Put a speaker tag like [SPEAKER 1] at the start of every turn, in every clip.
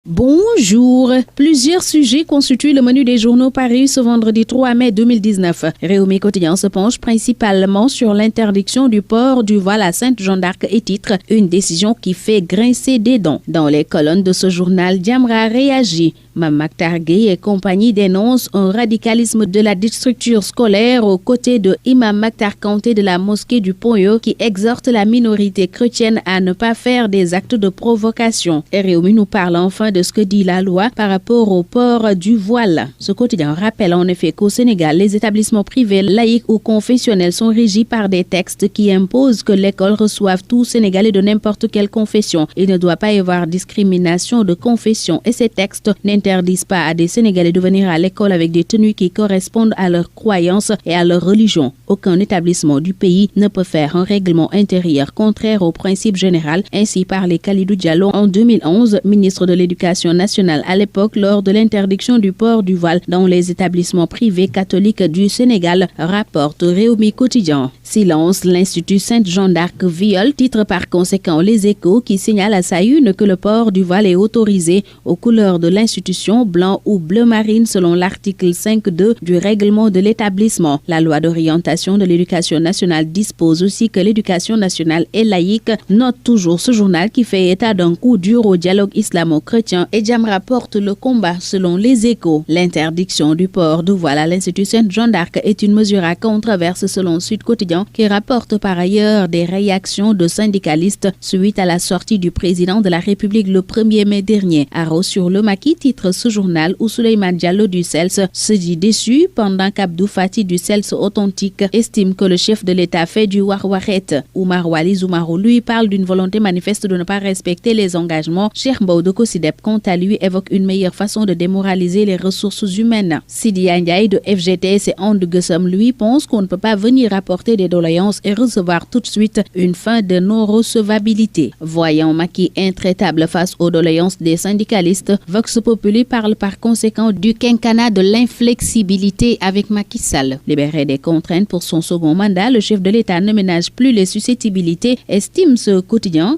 [SPEAKER 1] Bonjour. Plusieurs sujets constituent le menu des journaux parus ce vendredi 3 mai 2019. Réumi Quotidien se penche principalement sur l'interdiction du port du voile à Sainte-Jeanne d'Arc et titre « Une décision qui fait grincer des dents ». Dans les colonnes de ce journal, Jamra réagit. Mame Mactar Gueye et compagnie dénoncent un radicalisme de la dite structure scolaire aux côtés de Imam Mactar Kanté de la mosquée du Pont-Yo qui exhorte la minorité chrétienne à ne pas faire des actes de provocation. Réumi nous parle enfin de ce que dit la loi par rapport au port du voile. Ce quotidien rappelle en effet qu'au Sénégal, les établissements privés, laïcs ou confessionnels sont régis par des textes qui imposent que l'école reçoive tout Sénégalais de n'importe quelle confession. Il ne doit pas y avoir discrimination de confession et ces textes n'interdisent pas à des Sénégalais de venir à l'école avec des tenues qui correspondent à leurs croyances et à leur religion. Aucun établissement du pays ne peut faire un règlement intérieur contraire au principe général, ainsi parlé Khalidou Diallo en 2011, ministre de l'Éducation nationale à l'époque lors de l'interdiction du port du voile dans les établissements privés catholiques du Sénégal, rapporte Réumi Quotidien. Silence, l'Institut Sainte-Jeanne d'Arc viole, titre par conséquent Les Échos qui signale à sa une que le port du voile est autorisé aux couleurs de l'institution, blanc ou bleu marine selon l'article 5.2 du règlement de l'établissement. La loi d'orientation de l'éducation nationale dispose aussi que l'éducation nationale est laïque, note toujours ce journal qui fait état d'un coup dur au dialogue islamo-chrétien et Jamra porte le combat selon Les Échos. L'interdiction du port du voile à l'Institut Sainte-Jeanne d'Arc est une mesure à controverse selon Sud Quotidien qui rapporte par ailleurs des réactions de syndicalistes suite à la sortie du président de la République le 1er mai dernier. Arros sur le maquis titre ce journal où Souleymane Diallo du CELS se dit déçu pendant qu'Abdou Fati du CELS authentique estime que le chef de l'État fait du warwaret. Oumar Wali Zoumarou lui parle d'une volonté manifeste de ne pas respecter les engagements. Cheikh Mbaw de Kosidep quant à lui évoque une meilleure façon de démoraliser les ressources humaines. Sidi Ndiaye de FGTS et Anne de Guessam lui pense qu'on ne peut pas venir apporter des doléances et recevoir tout de suite une fin de non-recevabilité. Voyant Macky intraitable face aux doléances des syndicalistes, Vox Populi parle par conséquent du quinquennat de l'inflexibilité avec Macky Sall. Libéré des contraintes pour son second mandat, le chef de l'État ne ménage plus les susceptibilités, estime ce quotidien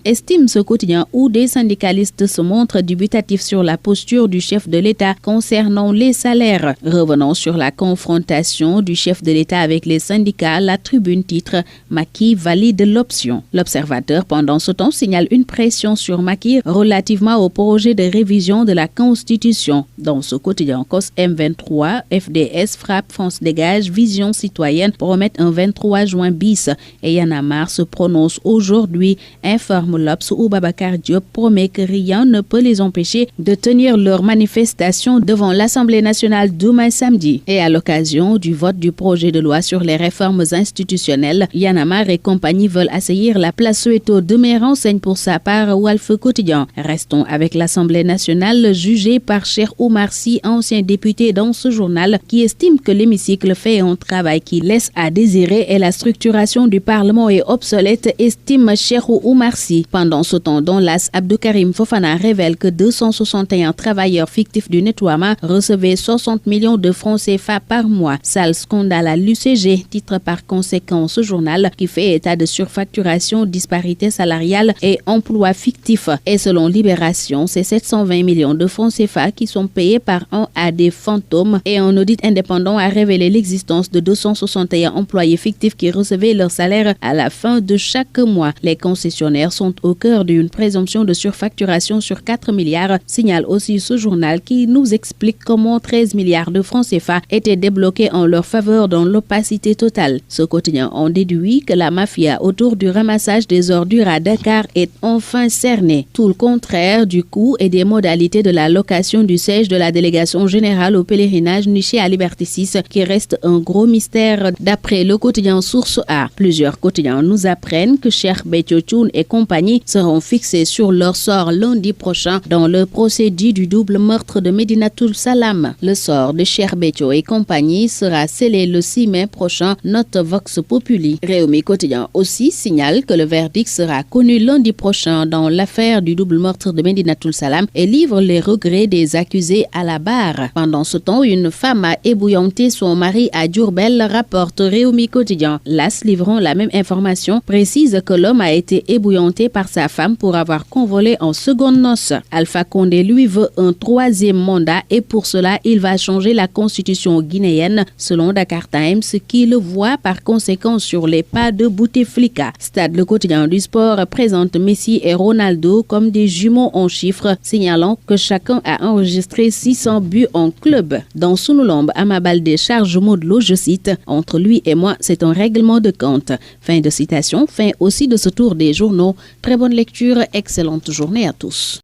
[SPEAKER 1] où des syndicalistes se montrent dubitatifs sur la posture du chef de l'État concernant les salaires. Revenons sur la confrontation du chef de l'État avec les syndicats, la tribune titre Macky valide l'option. L'Observateur pendant ce temps signale une pression sur Macky relativement au projet de révision de la Constitution. Dans ce quotidien, COS M23, FDS, Frappe, France Dégage, Vision Citoyenne promettent un 23 juin bis et Y'en a marre se prononce aujourd'hui, informe l'Obs où Babacar Diop promet que rien ne peut les empêcher de tenir leur manifestation devant l'Assemblée nationale demain samedi. Et à l'occasion du vote du projet de loi sur les réformes institutionnelles, Y'en a marre et compagnie veulent assaillir la place Soweto. Demain renseigne pour sa part Walf Quotidien. Restons avec l'Assemblée nationale jugée par Cheikh Oumar Sy, ancien député dans ce journal, qui estime que l'hémicycle fait un travail qui laisse à désirer et la structuration du Parlement est obsolète, estime Cheikh Oumar Sy. Pendant ce temps, dans l'AS, Abdou Karim Fofana révèle que 261 travailleurs fictifs du nettoiement recevaient 60 millions de francs CFA par mois. Sale scandale à l'UCG, titre par conséquent ce journal qui fait état de surfacturation, disparité salariale et emploi fictif. Et selon Libération, c'est 720 millions de francs CFA qui sont payés par an à des fantômes et un audit indépendant a révélé l'existence de 261 employés fictifs qui recevaient leur salaire à la fin de chaque mois. Les concessionnaires sont au cœur d'une présomption de surfacturation sur 4 milliards, signale aussi ce journal qui nous explique comment 13 milliards de francs CFA étaient débloqués en leur faveur dans l'opacité totale. Ce quotidien en déduit que la mafia autour du ramassage des ordures à Dakar est enfin cernée. Tout le contraire du coût et des modalités de la location du siège de la délégation générale au pèlerinage niché à Liberté 6 qui reste un gros mystère d'après le quotidien Source A. Plusieurs quotidiens nous apprennent que Cheikh Béthio Thioune et compagnie seront fixés sur leur sort lundi prochain dans le procès dit du double meurtre de Médinatoul Salam. Le sort de Cheikh Béthio et compagnie sera scellé le 6 mai prochain, note Vox Populi. Réumi Quotidien aussi signale que le verdict sera connu lundi prochain dans l'affaire du double meurtre de Médinatoul Salam et livre les regrets des accusés à la barre. Pendant ce temps, une femme a ébouillanté son mari à Diourbel, rapporte Réumi Quotidien. L'AS livrant la même information précise que l'homme a été ébouillanté par sa femme pour avoir convolé en seconde noces. Alpha Alpha Condé, lui, veut un troisième mandat et pour cela, il va changer la constitution guinéenne, selon Dakar Times, qui le voit par conséquent sur les pas de Bouteflika. Stade, le quotidien du sport, présente Messi et Ronaldo comme des jumeaux en chiffres, signalant que chacun a enregistré 600 buts en club. Dans Sunulamb, Ama Baldé charge Modou Lô, je cite, « Entre lui et moi, c'est un règlement de compte ». Fin de citation, fin aussi de ce tour des journaux. Très bonne lecture, excellente journée à tous.